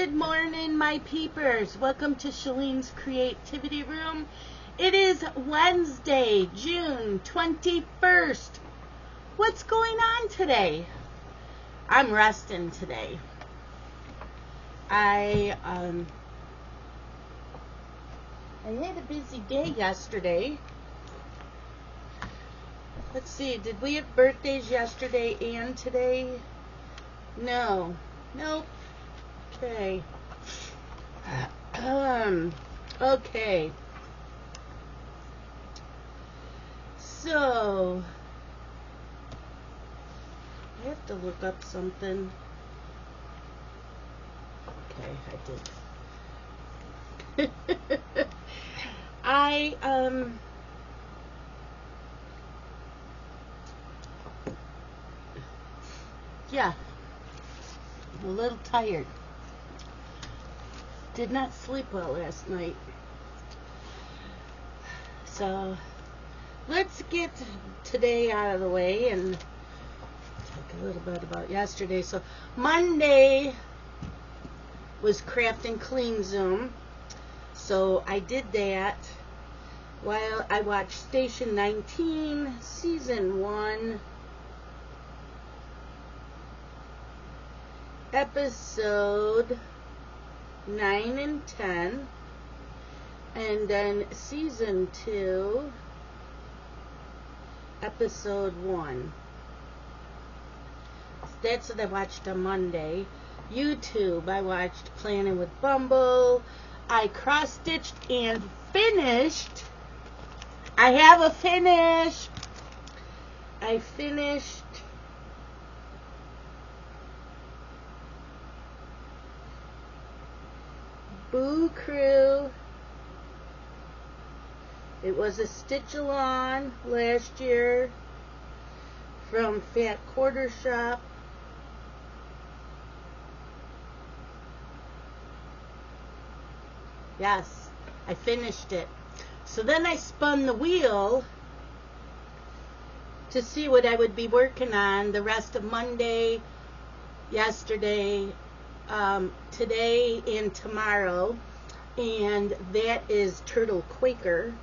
Good morning, my peepers. Welcome to Shalene's Creativity Room. It is Wednesday, June 21st. What's going on today? I'm resting today. I had a busy day yesterday. Let's see, did we have birthdays yesterday and today? No. Nope. Okay. Okay. So, I have to look up something. Okay, I did. Yeah, I'm a little tired. Did not sleep well last night. So, let's get today out of the way and talk a little bit about yesterday. So, Monday was Craft and Clean Zoom. So, I did that while I watched Station 19, Season 1, Episode 9 and 10, and then Season 2, Episode 1. That's what I watched on Monday. YouTube, I watched Planning with Bumble. I cross-stitched and finished. I have a finish. I finished Boo Crew. It was a stitch-along last year from Fat Quarter Shop. Yes, I finished it. So then I spun the wheel to see what I would be working on the rest of Monday, yesterday, today, and tomorrow. And that is Turtle Quaker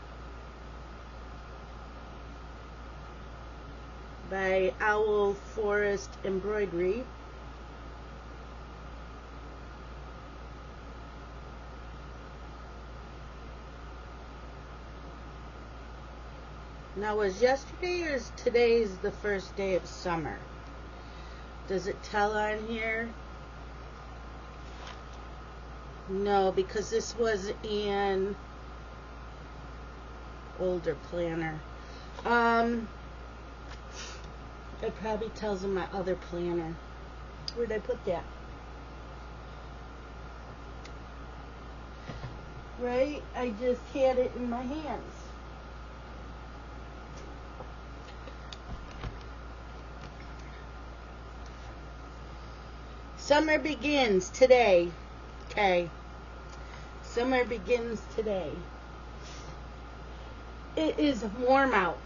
by Owl Forest Embroidery. Now, was yesterday or is today's the first day of summer? Does it tell on here? No, because this was an older planner. It probably tells in my other planner. Where'd I put that? Right? I just had it in my hands. Summer begins today. Okay. Summer begins today. It is warm out.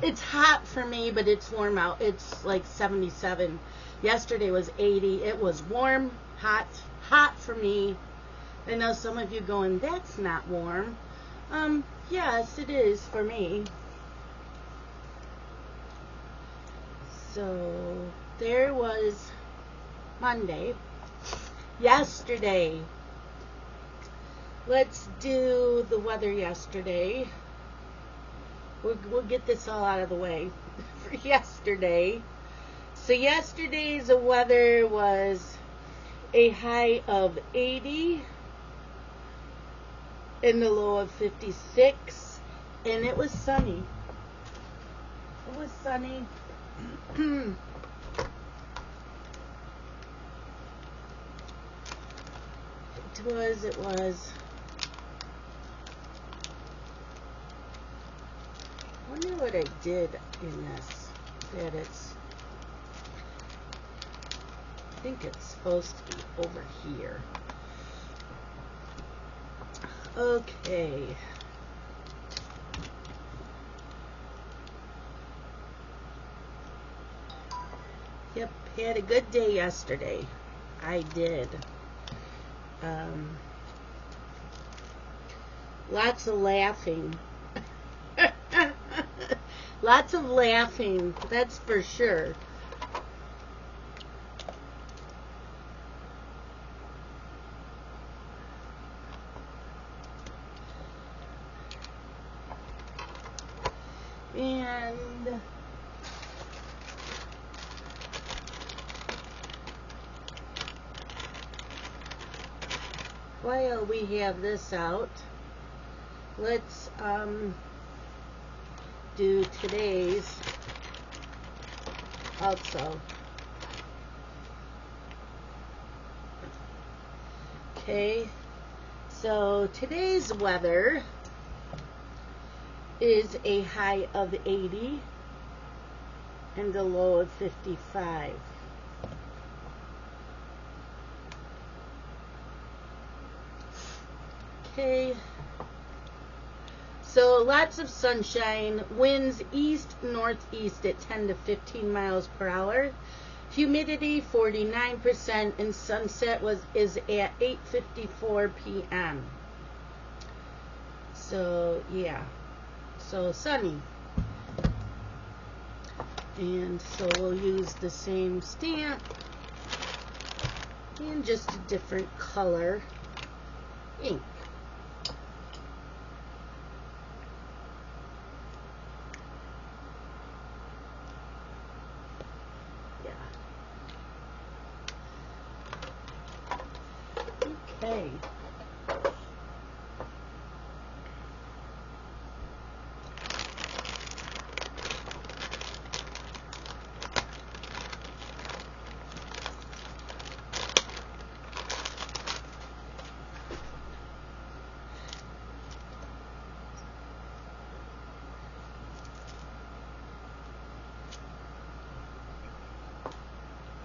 It's hot for me, but it's warm out. It's like 77. Yesterday was 80. It was warm, hot for me. I know some of you going, that's not warm. Yes, it is for me. So, there was Monday. Yesterday. Let's do the weather yesterday. We'll get this all out of the way for yesterday. So yesterday's weather was a high of 80 and a low of 56, and it was sunny. It was sunny. It was. I wonder what I did in this. That it's. I think it's supposed to be over here. Okay. Yep, had a good day yesterday. I did. Lots of laughing. Lots of laughing, that's for sure. And while we have this out, let's do today's also. Okay, so today's weather is a high of 80 and a low of 55. Okay, so lots of sunshine, winds east-northeast at 10 to 15 miles per hour, humidity 49%, and sunset is at 8:54 p.m. So yeah, so sunny. And so we'll use the same stamp and just a different color ink. Okay.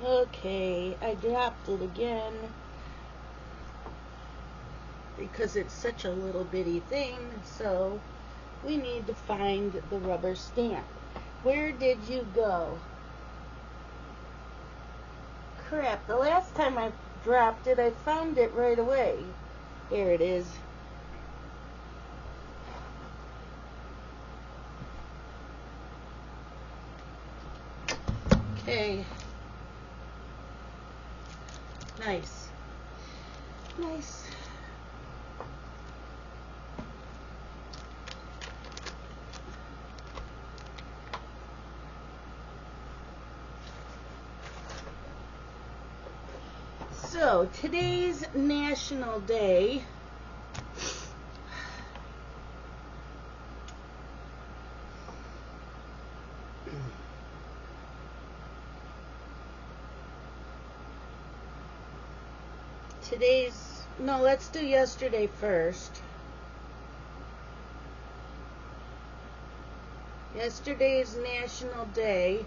Okay, I dropped it again because it's such a little bitty thing, so we need to find the rubber stamp. Where did you go? Crap, the last time I dropped it, I found it right away. Here it is. Okay. Nice. Nice. So, today's National Day no, let's do yesterday first. Yesterday's National Day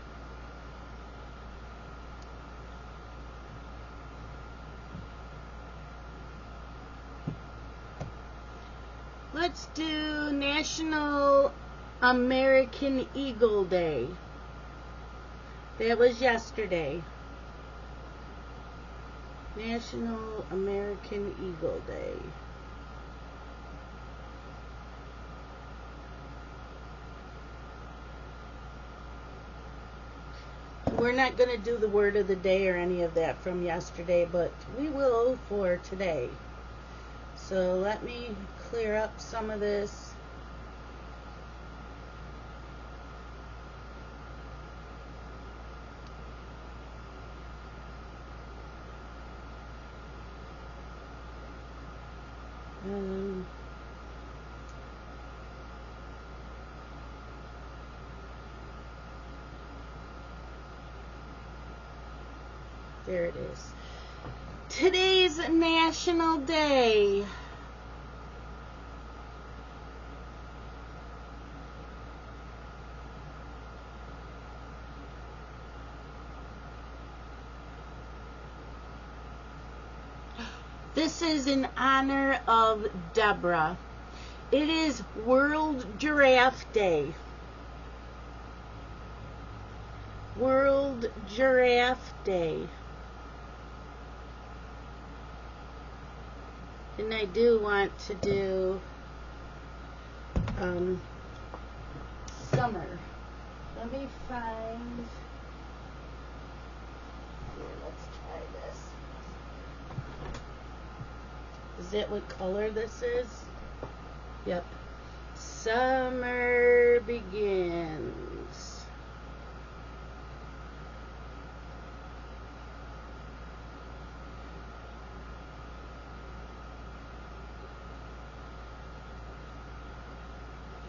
let's do National American Eagle Day. That was yesterday. National American Eagle Day. We're not going to do the word of the day or any of that from yesterday, but we will for today. So let me clear up some of this. There it is. Today's National Day. This is in honor of Deborah. It is World Giraffe Day. World Giraffe Day. And I do want to do summer. Let me find. Here, let's try this. Is that what color this is? Yep. Summer begins.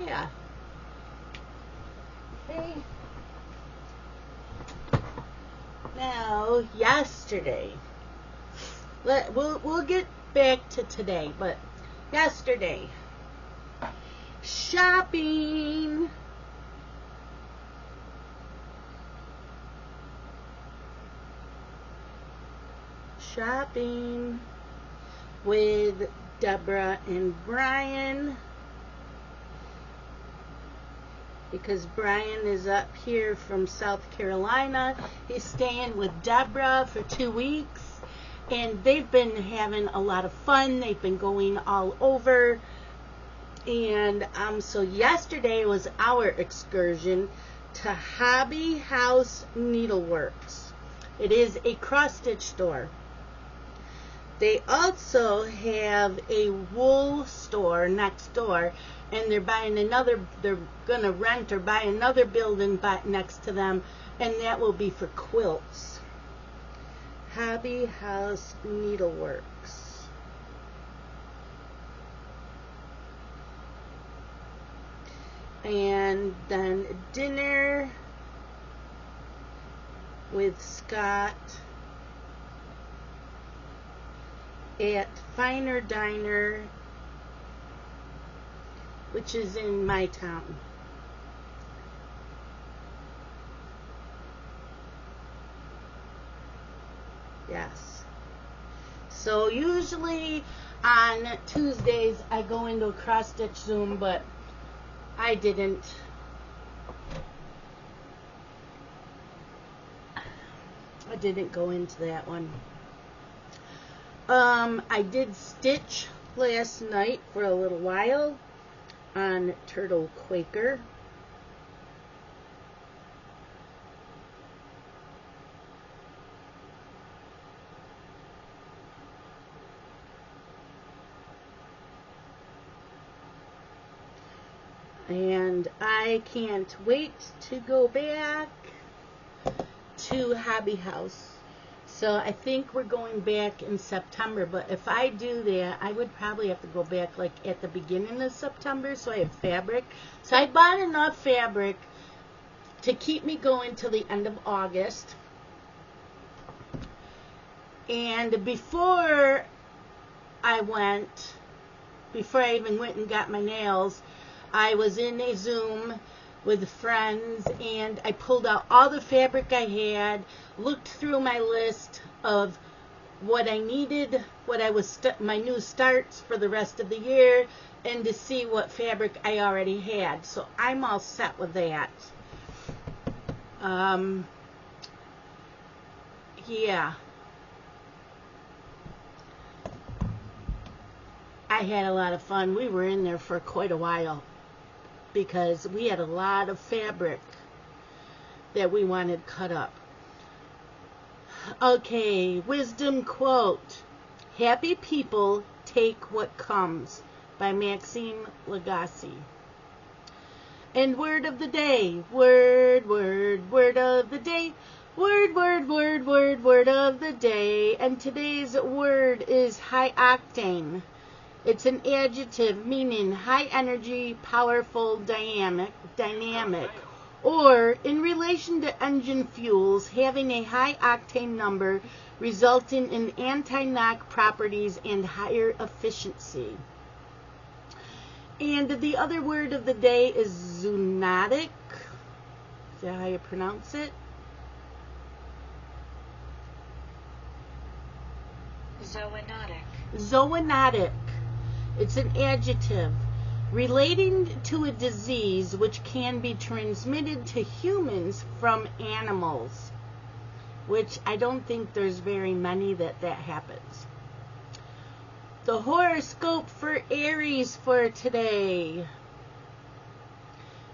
Yeah. Okay. Now, yesterday. We'll get back to today, but yesterday. Shopping. Shopping with Deborah and Brian, because Brian is up here from South Carolina. He's staying with Deborah for 2 weeks, and they've been having a lot of fun. They've been going all over. And so yesterday was our excursion to Hobby House Needleworks. It is a cross-stitch store. They also have a wool store next door, and they're going to rent or buy another building next to them, and that will be for quilts. Hobby House Needleworks. And then dinner with Scott at Finer Diner, which is in my town. Yes. So usually on Tuesdays I go into a cross-stitch Zoom, but I didn't. I didn't go into that one. I did stitch last night for a little while on Turtle Quaker. And I can't wait to go back to Hobby House. So I think we're going back in September, but if I do that, I would probably have to go back like at the beginning of September, so I have fabric. So I bought enough fabric to keep me going till the end of August. And before I even went and got my nails, I was in a Zoom with friends, and I pulled out all the fabric I had, looked through my list of what I needed, what I was my new starts for the rest of the year, and to see what fabric I already had. So I'm all set with that. Yeah. I had a lot of fun. We were in there for quite a while, because we had a lot of fabric that we wanted cut up. Okay, wisdom quote. Happy people take what comes, by Maxime Lagacé. And word of the day. Word of the day. Word of the day. And today's word is high octane. It's an adjective meaning high energy, powerful, dynamic, or in relation to engine fuels, having a high octane number resulting in anti-knock properties and higher efficiency. And the other word of the day is zoonotic. Is that how you pronounce it? Zoonotic. Zoonotic. It's an adjective relating to a disease which can be transmitted to humans from animals, which I don't think there's very many that happens. The horoscope for Aries for today.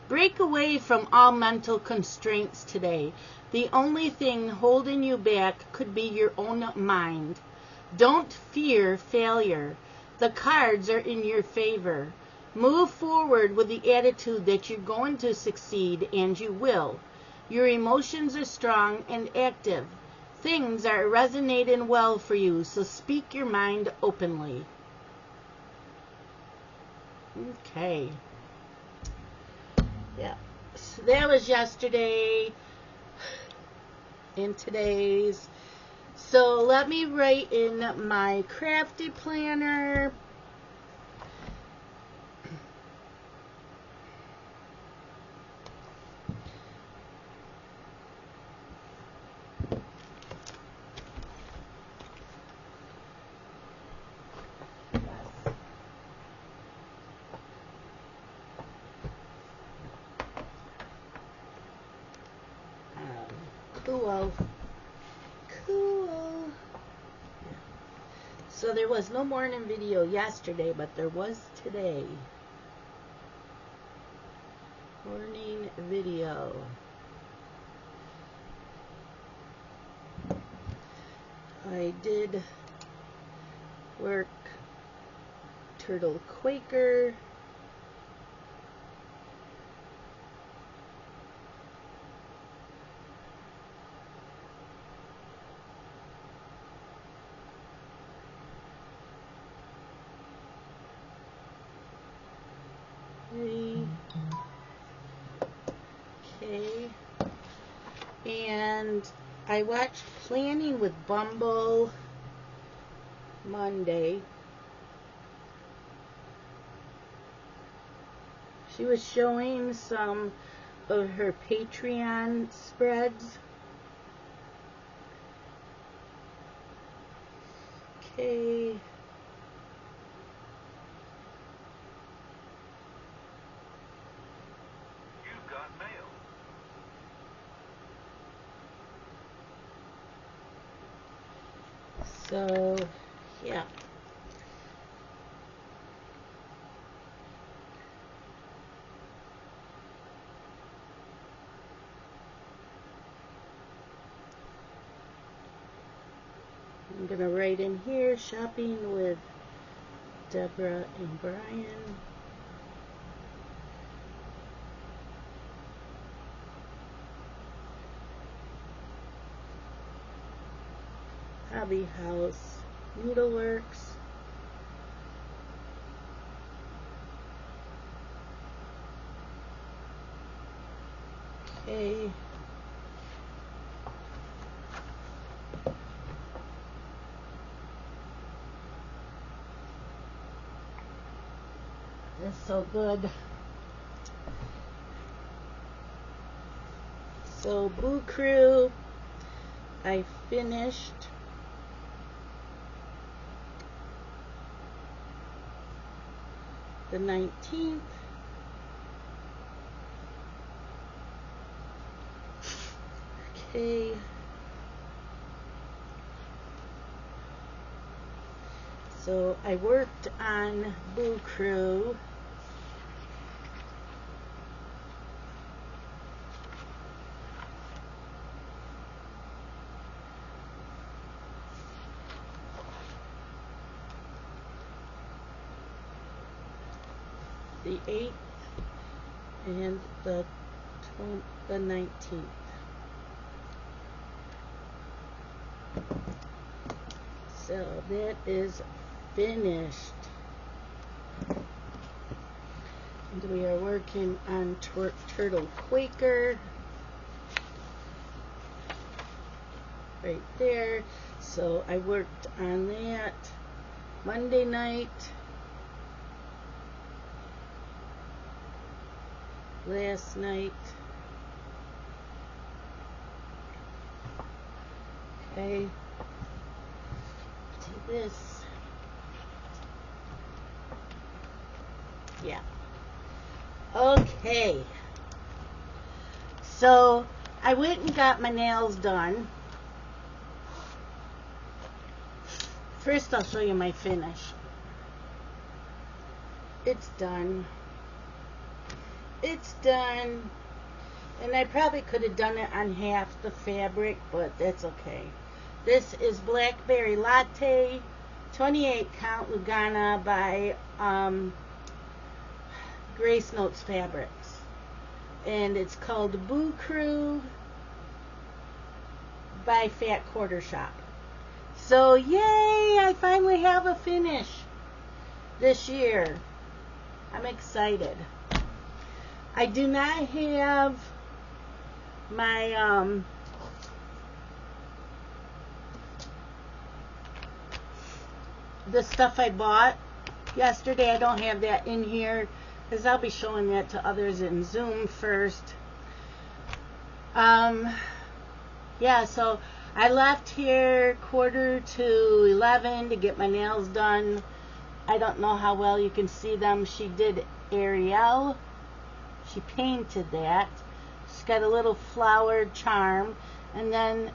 Break away from all mental constraints today. The only thing holding you back could be your own mind. Don't fear failure. The cards are in your favor. Move forward with the attitude that you're going to succeed, and you will. Your emotions are strong and active. Things are resonating well for you, so speak your mind openly. Okay. Yeah. So that was yesterday and today's. So let me write in my crafty planner. Cool. So there was no morning video yesterday, but there was today. Morning video. I did work Turtle Quaker. Okay. And I watched Planning with Bumble Monday. She was showing some of her Patreon spreads. Okay. You've got mail. So, yeah. I'm going to write in here, shopping with Deborah and Brian. Hobby House Needleworks. Okay. That's so good. So Boo Crew, I finished the 19th. Okay. So I worked on Boo Crew. The 8th and the 19th. So that is finished. And we are working on Turtle Quaker. Right there. So I worked on that Monday night. Last night. Okay. Do this. Yeah. Okay. So I went and got my nails done. First I'll show you my finish. It's done. It's done. And I probably could have done it on half the fabric, but that's okay. This is Blackberry Latte, 28 count Lugana by Grace Notes Fabrics. And it's called Boo Crew by Fat Quarter Shop. So yay, I finally have a finish this year. I'm excited. I do not have my the stuff I bought yesterday. I don't have that in here because I'll be showing that to others in Zoom first. Yeah, so I left here 11:45 to get my nails done. I don't know how well you can see them. She did Ariel. She painted that. She's got a little flowered charm. And then,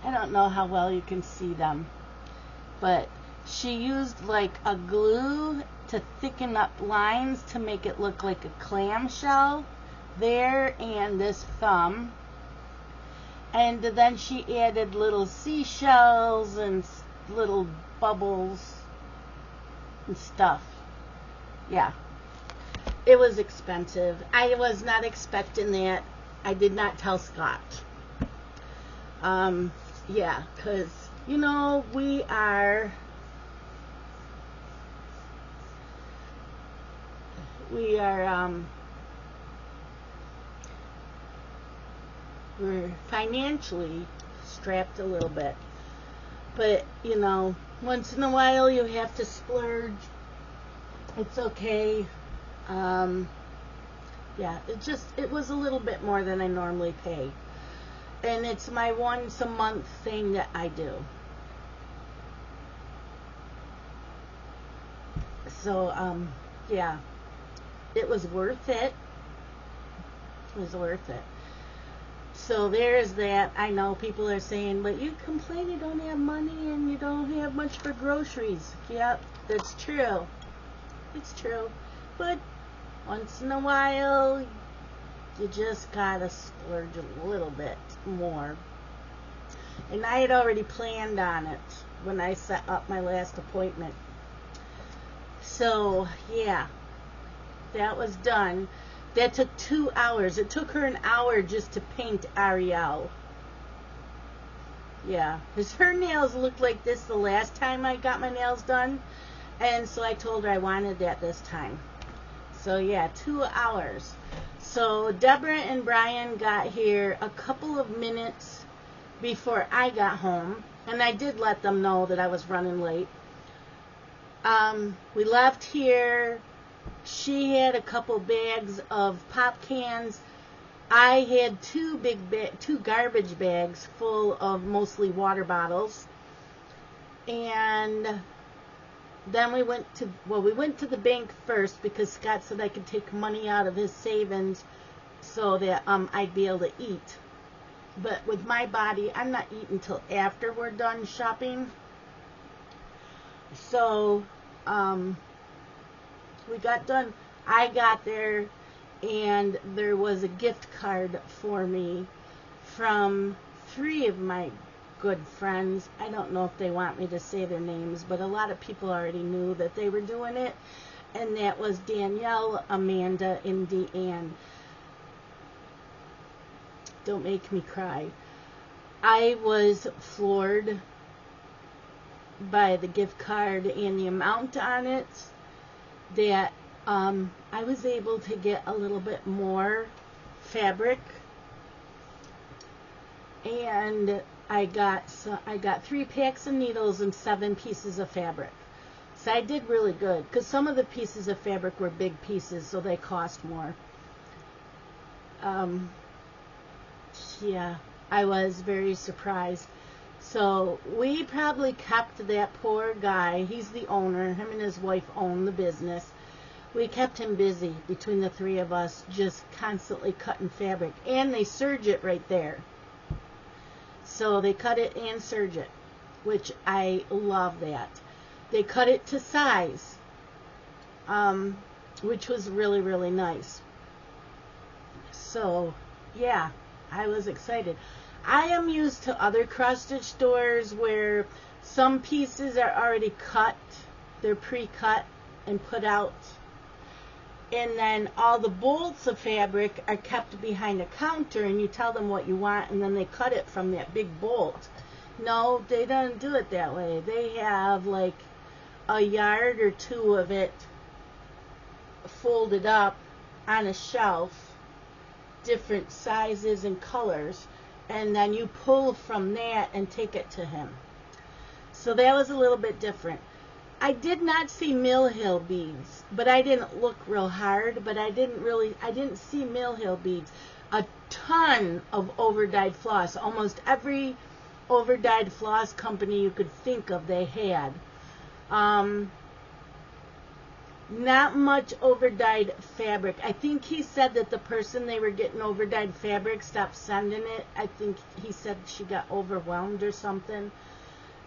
I don't know how well you can see them, but she used like a glue to thicken up lines to make it look like a clamshell there and this thumb. And then she added little seashells and little bubbles and stuff. Yeah. It was expensive. I was not expecting that. I did not tell Scott. Yeah, because, you know, we're financially strapped a little bit. But, you know, once in a while you have to splurge. It's okay. Yeah, it was a little bit more than I normally pay. And it's my once a month thing that I do. So, yeah, it was worth it. It was worth it. So there's that. I know people are saying, but you complain you don't have money and you don't have much for groceries. Yep, that's true. It's true. But once in a while, you just gotta splurge a little bit more. And I had already planned on it when I set up my last appointment. So, yeah, that was done. That took 2 hours. It took her an hour just to paint Ariel. Yeah, because her nails looked like this the last time I got my nails done. And so I told her I wanted that this time. So, yeah, 2 hours. So Deborah and Brian got here a couple of minutes before I got home. And I did let them know that I was running late. We left here. She had a couple bags of pop cans. I had two garbage bags full of mostly water bottles. And then we went to the bank first because Scott said I could take money out of his savings so that I'd be able to eat. But with my body, I'm not eating until after we're done shopping. So, we got done. I got there, and there was a gift card for me from 3 of my good friends. I don't know if they want me to say their names, but a lot of people already knew that they were doing it. And that was Danielle, Amanda, and Deanne. Don't make me cry. I was floored by the gift card and the amount on it, that I was able to get a little bit more fabric, and I got 3 packs of needles and 7 pieces of fabric. So I did really good because some of the pieces of fabric were big pieces, so they cost more. Yeah, I was very surprised. So we probably kept that poor guy. He's the owner. Him and his wife own the business. We kept him busy between the 3 of us, just constantly cutting fabric. And they serge it right there. So they cut it and serge it, which I love that. They cut it to size. which was really, really nice. So, yeah, I was excited. I am used to other cross-stitch stores where some pieces are already cut. They're pre-cut and put out. And then all the bolts of fabric are kept behind a counter, and you tell them what you want, and then they cut it from that big bolt. No, they don't do it that way. They have like a yard or two of it folded up on a shelf, different sizes and colors, and then you pull from that and take it to him. So that was a little bit different. I did not see Mill Hill beads, but I didn't look real hard, but I didn't see Mill Hill beads. A ton of over-dyed floss. Almost every over-dyed floss company you could think of, they had. Not much over-dyed fabric. I think he said that the person they were getting over-dyed fabric stopped sending it. I think he said she got overwhelmed or something.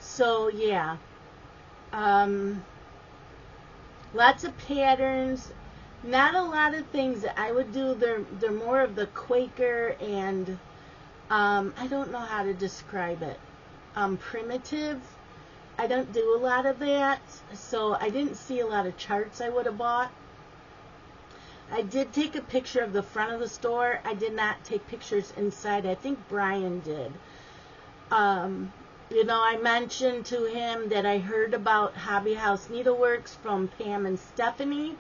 So, yeah. Lots of patterns. Not a lot of things that I would do. They're more of the Quaker and I don't know how to describe it. Primitive. I don't do a lot of that, so I didn't see a lot of charts I would have bought. I did take a picture of the front of the store. I did not take pictures inside. I think Brian did. You know, I mentioned to him that I heard about Hobby House Needleworks from Pam and Stephanie,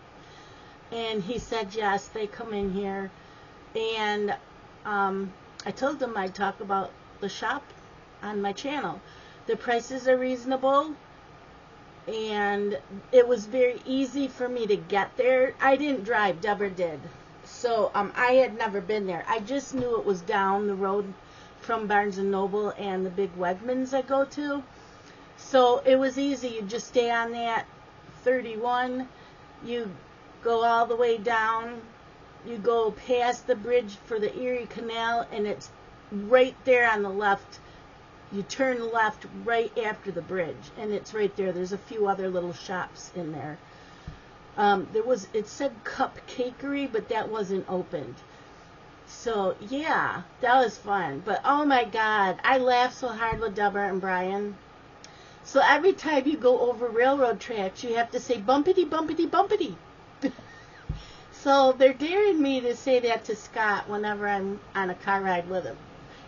and he said yes, they come in here. And I told him I'd talk about the shop on my channel. The prices are reasonable, and it was very easy for me to get there. I didn't drive, Deborah did. So I had never been there. I just knew it was down the road from Barnes & Noble and the big Wegmans I go to. So it was easy. You just stay on that 31. You go all the way down. You go past the bridge for the Erie Canal, and it's right there on the left. You turn left right after the bridge, and it's right there. There's a few other little shops in there. It said Cupcakery, but that wasn't opened. So, yeah, that was fun. But, oh my God, I laughed so hard with Deborah and Brian. So every time you go over railroad tracks, you have to say bumpity, bumpity, bumpity. So they're daring me to say that to Scott whenever I'm on a car ride with him,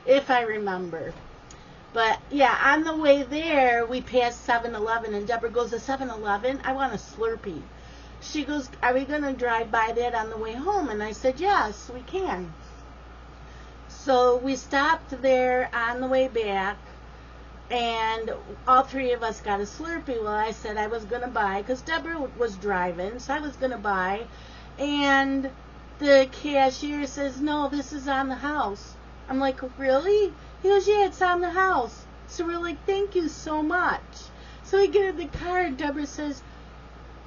if I remember. But, yeah, on the way there, we passed 7-Eleven, and Deborah goes, to 7-Eleven? I want a Slurpee. She goes, are we going to drive by that on the way home? And I said, yes, we can. So we stopped there on the way back, and all three of us got a Slurpee. Well, I said I was going to buy, because Deborah was driving, so I was going to buy. And the cashier says, no, this is on the house. I'm like, really? He goes, yeah, it's on the house. So we're like, thank you so much. So we get in the car, and Deborah says,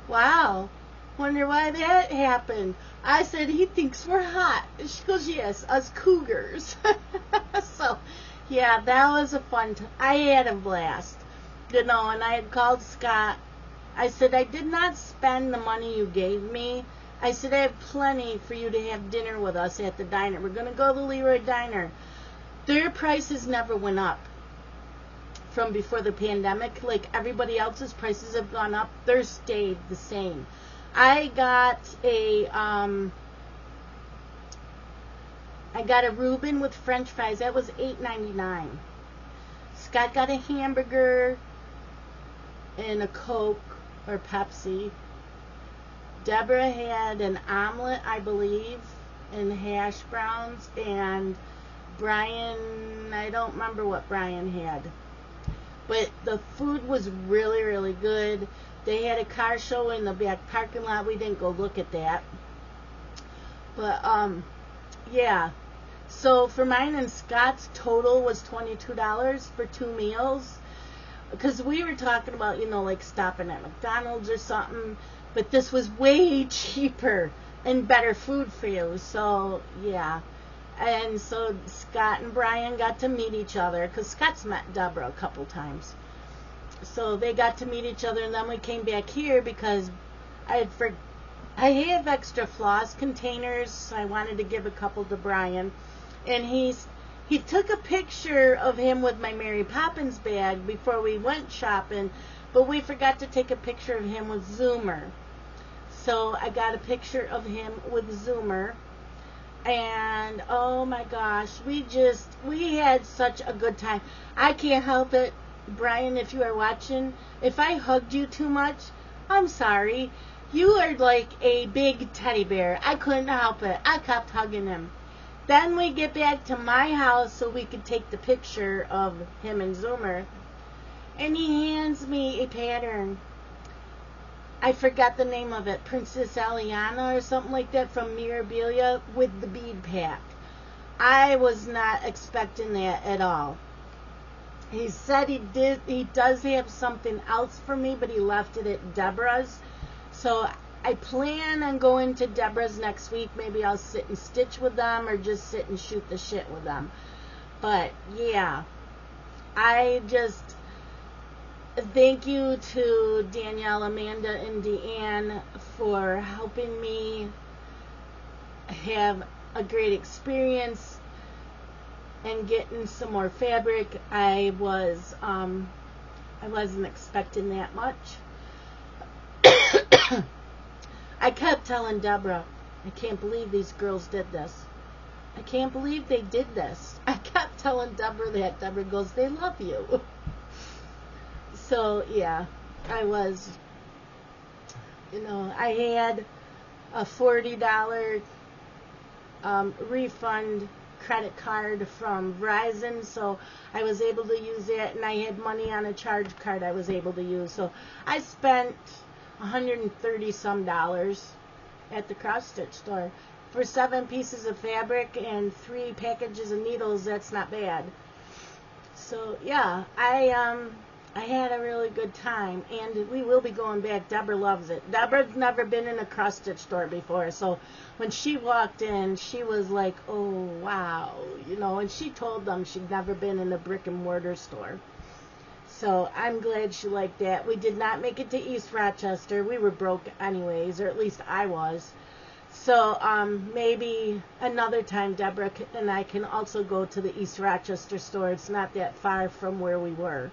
wow, wonder why that happened. I said, he thinks we're hot. She goes, yes, us cougars. So, yeah, that was a fun time. I had a blast. You know, and I had called Scott. I said, I did not spend the money you gave me. I said, I have plenty for you to have dinner with us at the diner. We're going to go to the Leroy Diner. Their prices never went up from before the pandemic. Like everybody else's prices have gone up. Theirs stayed the same. I got a Reuben with French fries. That was $8.99. Scott got a hamburger and a Coke or Pepsi. Deborah had an omelet, I believe, and hash browns, and Brian, I don't remember what Brian had. But the food was really, really good. They had a car show in the back parking lot. We didn't go look at that. But, yeah. So for mine and Scott's, total was $22 for 2 meals. Because we were talking about, you know, like stopping at McDonald's or something. But this was way cheaper and better food for you. So, yeah. And so Scott and Brian got to meet each other, because Scott's met Deborah a couple times. So they got to meet each other, and then we came back here because I have extra floss containers, so I wanted to give a couple to Brian. And he took a picture of him with my Mary Poppins bag before we went shopping, but we forgot to take a picture of him with Zoomer. So I got a picture of him with Zoomer. And oh my gosh, we had such a good time. I can't help it, Brian, if you are watching. If I hugged you too much, I'm sorry. You are like a big teddy bear. I couldn't help it. I kept hugging him. Then we get back to my house so we could take the picture of him and Zoomer. And he hands me a pattern. I forgot the name of it. Princess Aliana or something like that from Mirabilia with the bead pack. I was not expecting that at all. He said he does have something else for me, but he left it at Deborah's. So I plan on going to Deborah's next week. Maybe I'll sit and stitch with them or just sit and shoot the shit with them. But yeah, I just thank you to Danielle, Amanda, and Deanne for helping me have a great experience and getting some more fabric. I wasn't expecting that much. I kept telling Deborah, I can't believe these girls did this. I can't believe they did this. I kept telling Deborah that. Deborah goes, they love you. So, yeah, I was, I had a $40 refund credit card from Verizon, so I was able to use that, and I had money on a charge card I was able to use. So I spent $130 some at the cross stitch store for 7 pieces of fabric and 3 packages of needles. That's not bad. So yeah, I had a really good time, and we will be going back. Deborah loves it. Deborah's never been in a cross stitch store before, so when she walked in, she was like, oh wow, and she told them she'd never been in a brick and mortar store. So I'm glad she liked that. We did not make it to East Rochester. We were broke anyways, or at least I was. So maybe another time Deborah and I can also go to the East Rochester store. It's not that far from where we were.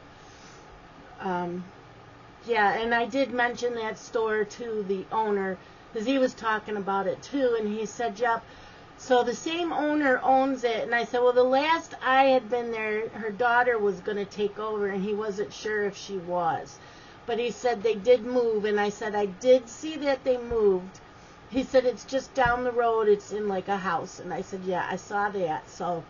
Yeah, and I did mention that store to the owner because he was talking about it too, and he said, yep. So the same owner owns it, and I said, well, the last I had been there, her daughter was going to take over, and he wasn't sure if she was. But he said they did move, and I said, I did see that they moved. He said, it's just down the road, it's in like a house. And I said, yeah, I saw that. So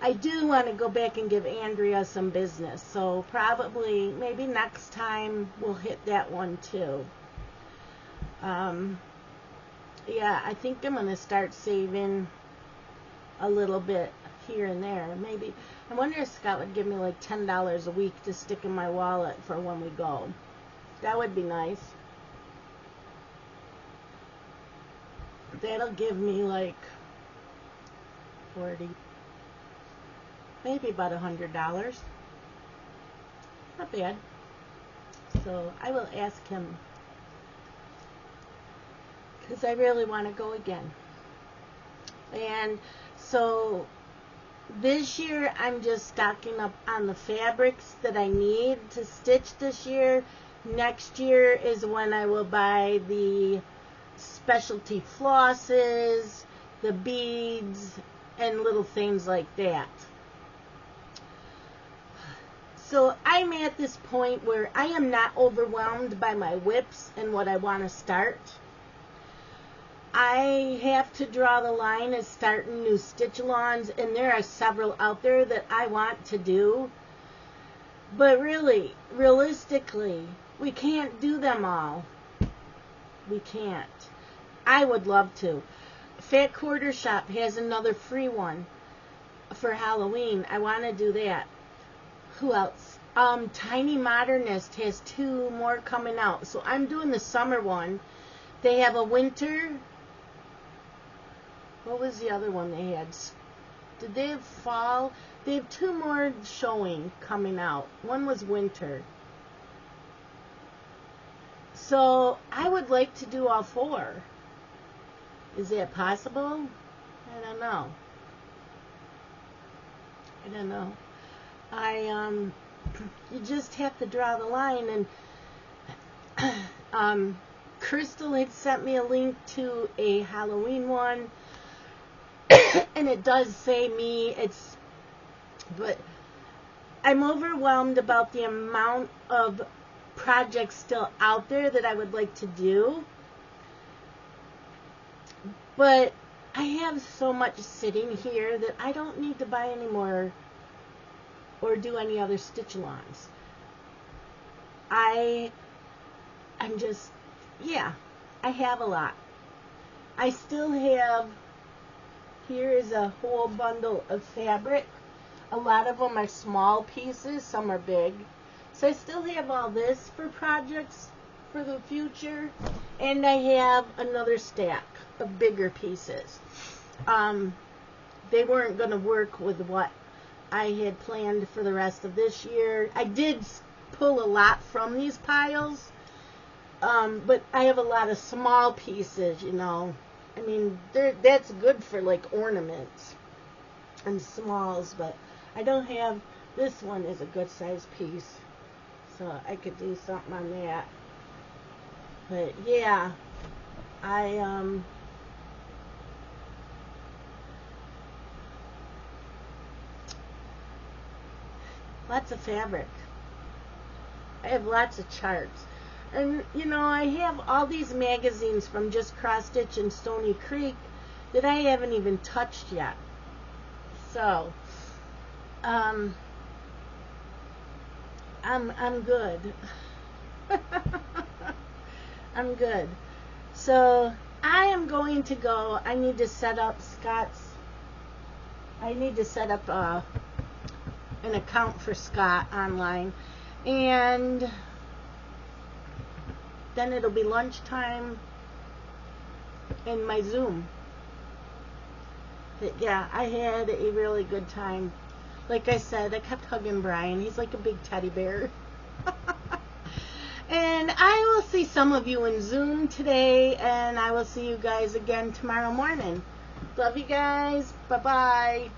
I do want to go back and give Andrea some business. So probably, maybe next time we'll hit that one too. Yeah, I think I'm going to start saving a little bit here and there. Maybe, I wonder if Scott would give me like $10 a week to stick in my wallet for when we go. That would be nice. That'll give me like 40, maybe about $100. Not bad. So I will ask him, because I really want to go again. And so this year I'm just stocking up on the fabrics that I need to stitch this year. Next year is when I will buy the specialty flosses, the beads, and little things like that. So I'm at this point where I am not overwhelmed by my whips and what I want to start. I have to draw the line as starting new stitch-alongs, and there are several out there that I want to do. But really, realistically, we can't do them all. We can't. I would love to. Fat Quarter Shop has another free one for Halloween. I want to do that. Who else? Tiny Modernist has 2 more coming out. So I'm doing the summer one. They have a winter. What was the other one they had? Did they have fall? They have 2 more showing coming out. One was winter. So I would like to do all 4. Is that possible? I don't know. You just have to draw the line. And Crystal had sent me a link to a Halloween one, and it does say me. But I'm overwhelmed about the amount of projects still out there that I would like to do. But I have so much sitting here that I don't need to buy any more or do any other stitch-alongs. I'm just, I have a lot. I still have, here is a whole bundle of fabric. A lot of them are small pieces, some are big. So I still have all this for projects for the future. And I have another stack of bigger pieces. They weren't going to work with what I had planned for the rest of this year. I did pull a lot from these piles, but I have a lot of small pieces, I mean, that's good for like ornaments and smalls, but I don't have, this one is a good size piece, so I could do something on that. But yeah, lots of fabric. I have lots of charts. And, I have all these magazines from Just Cross Stitch and Stony Creek that I haven't even touched yet. So, I'm good. I'm good. So, I am going to go. I need to set up an account for Scott online, and then it'll be lunchtime in my Zoom. But yeah, I had a really good time. Like I said, I kept hugging Brian. He's like a big teddy bear. And I will see some of you in Zoom today, and I will see you guys again tomorrow morning. Love you guys. Bye-bye.